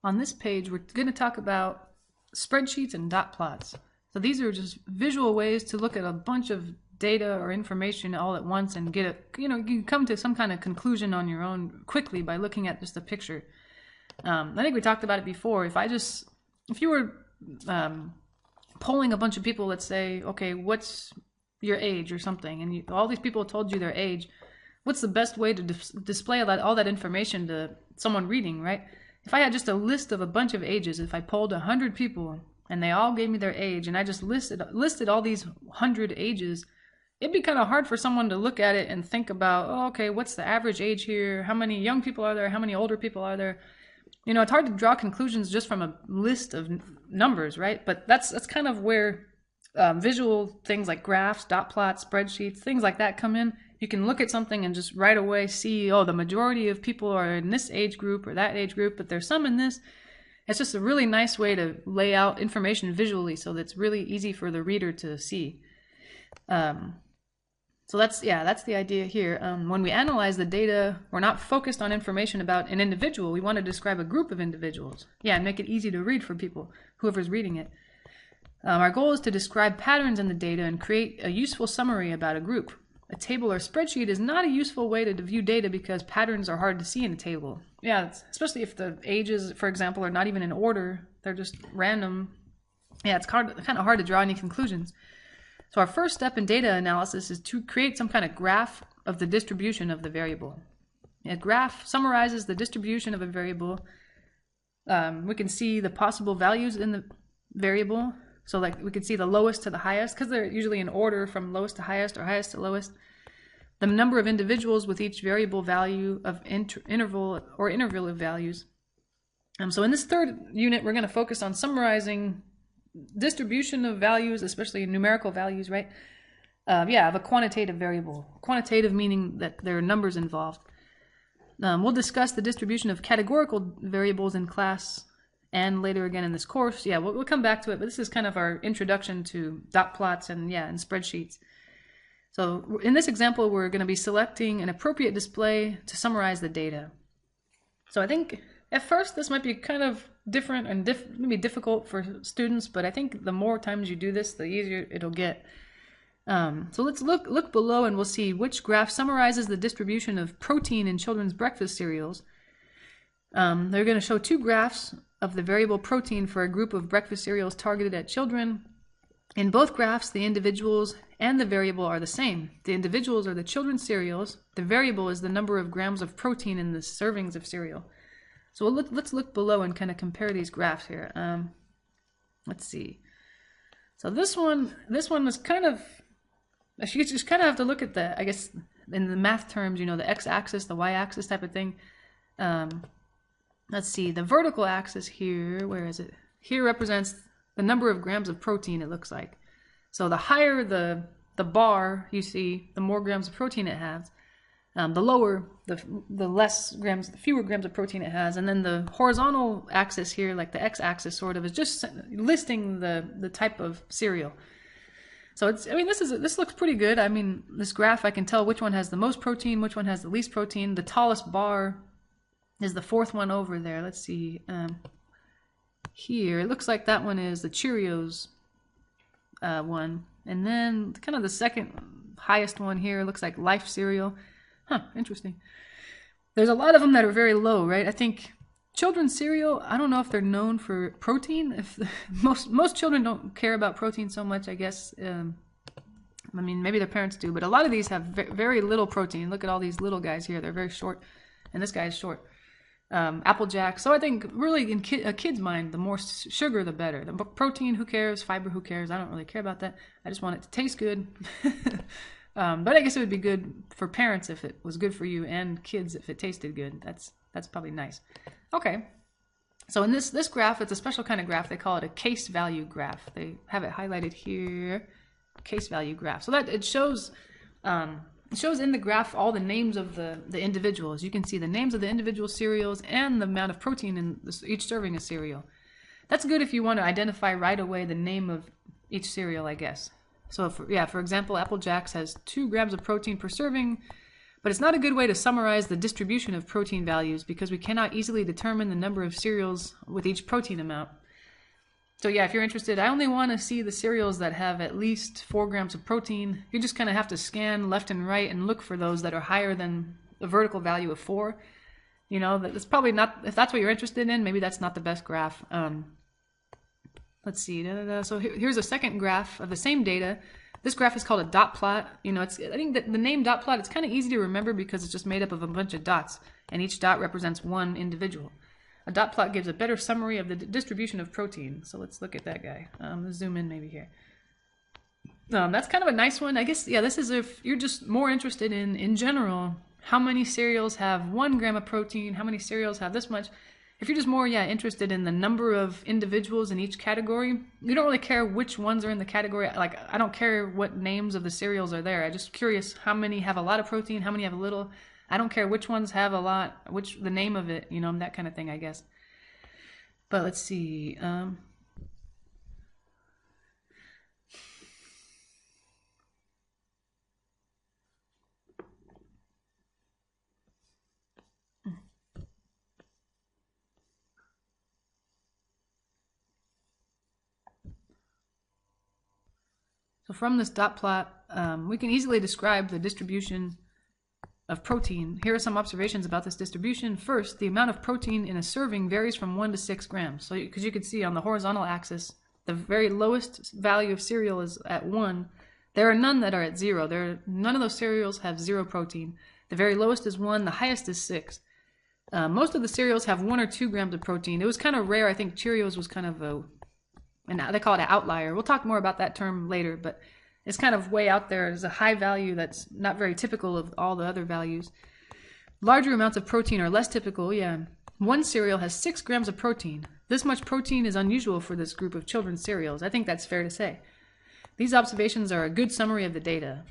on this page, we're going to talk about spreadsheets and dot plots. So these are just visual ways to look at a bunch of data or information all at once and get a, you can come to some kind of conclusion on your own quickly by looking at just a picture. I think we talked about it before. If you were polling a bunch of people, let's say, okay, what's your age or something, and all these people told you their age, what's the best way to display all that information to someone reading, right? If I had just a list of a bunch of ages, if I polled 100 people and they all gave me their age, and I just listed all these 100 ages, it'd be kind of hard for someone to look at it and think about, oh, okay, what's the average age here? How many young people are there? How many older people are there? It's hard to draw conclusions just from a list of numbers, right? But that's kind of where visual things like graphs, dot plots, spreadsheets, things like that come in. You can look at something and just right away see, oh, the majority of people are in this age group or that age group, but there's some in this. It's just a really nice way to lay out information visually so that it's really easy for the reader to see. So that's the idea here. When we analyze the data, we're not focused on information about an individual. We want to describe a group of individuals. And make it easy to read for people, whoever's reading it. Our goal is to describe patterns in the data and create a useful summary about a group. A table or spreadsheet is not a useful way to view data because patterns are hard to see in a table. Especially if the ages, for example, are not even in order. They're just random. It's kind of hard to draw any conclusions. So our first step in data analysis is to create some kind of graph of the distribution of the variable. A graph summarizes the distribution of a variable. We can see the possible values in the variable. So like we can see the lowest to the highest, because they're usually in order from lowest to highest or highest to lowest. The number of individuals with each variable value of interval of values. So in this third unit, we're going to focus on summarizing distribution of values, especially numerical values, right? Of a quantitative variable. Quantitative meaning that there are numbers involved. We'll discuss the distribution of categorical variables in class and later again in this course. We'll come back to it, but this is kind of our introduction to dot plots and spreadsheets. So in this example, we're going to be selecting an appropriate display to summarize the data. So I think at first this might be kind of different and maybe difficult for students, but I think the more times you do this, the easier it'll get. So let's look below and we'll see which graph summarizes the distribution of protein in children's breakfast cereals. They're going to show two graphs of the variable protein for a group of breakfast cereals targeted at children. In both graphs, the individuals and the variable are the same. The individuals are the children's cereals. The variable is the number of grams of protein in the servings of cereal. So let's look below and kind of compare these graphs here. Let's see. So this one is kind of, you just kind of have to look at I guess in the math terms, the x-axis, the y-axis type of thing. Let's see, the vertical axis here, where is it? Here represents the number of grams of protein, it looks like. So the higher the bar you see, the more grams of protein it has. The lower, the less grams, the fewer grams of protein it has. And then the horizontal axis here, like the x-axis sort of, is just listing the type of cereal. So this looks pretty good. This graph, I can tell which one has the most protein, which one has the least protein. The tallest bar is the fourth one over there. Let's see. Here, it looks like that one is the Cheerios one. And then kind of the second highest one here looks like Life cereal. Interesting. There's a lot of them that are very low, right? I think children's cereal, I don't know if they're known for protein. Most children don't care about protein so much, I guess. Maybe their parents do, but a lot of these have very little protein. Look at all these little guys here. They're very short, and this guy is short. Apple Jack. So I think really in a kid's mind, the more sugar, the better. The protein, who cares? Fiber, who cares? I don't really care about that. I just want it to taste good. But I guess it would be good for parents if it was good for you, and kids if it tasted good. That's probably nice. Okay. So in this graph, it's a special kind of graph. They call it a case value graph. They have it highlighted here. Case value graph. So that it shows in the graph all the names of the individuals. You can see the names of the individual cereals and the amount of protein in each serving of cereal. That's good if you want to identify right away the name of each cereal, I guess. So for example, Apple Jacks has 2 grams of protein per serving, But it's not a good way to summarize the distribution of protein values because we cannot easily determine the number of cereals with each protein amount. So yeah, if you're interested, I only want to see the cereals that have at least 4 grams of protein. You just kind of have to scan left and right and look for those that are higher than the vertical value of 4. You know, that's probably not, if that's what you're interested in, maybe that's not the best graph. Let's see. So here's a second graph of the same data. This graph is called a dot plot. You know, I think that the name dot plot, it's kind of easy to remember because it's just made up of a bunch of dots, and each dot represents one individual. A dot plot gives a better summary of the distribution of protein. So let's look at that guy. Let's zoom in maybe here. That's kind of a nice one. I guess, yeah, this is if you're just more interested in general, how many cereals have 1 gram of protein, how many cereals have this much. If you're just more, interested in the number of individuals in each category, you don't really care which ones are in the category. Like, I don't care what names of the cereals are there. I'm just curious how many have a lot of protein, how many have a little. I don't care which ones have a lot, the name of it, you know, that kind of thing, I guess. But let's see. So from this dot plot, we can easily describe the distribution of protein. Here are some observations about this distribution. First, the amount of protein in a serving varies from 1 to 6 grams. So because you can see on the horizontal axis, the very lowest value of cereal is at 1. There are none that are at 0. None of those cereals have 0 protein. The very lowest is 1. The highest is 6. Most of the cereals have 1 or 2 grams of protein. It was kind of rare. I think Cheerios was kind of and they call it an outlier. We'll talk more about that term later, but it's kind of way out there. There's a high value that's not very typical of all the other values. Larger amounts of protein are less typical, yeah. 1 cereal has 6 grams of protein. This much protein is unusual for this group of children's cereals. I think that's fair to say. These observations are a good summary of the data.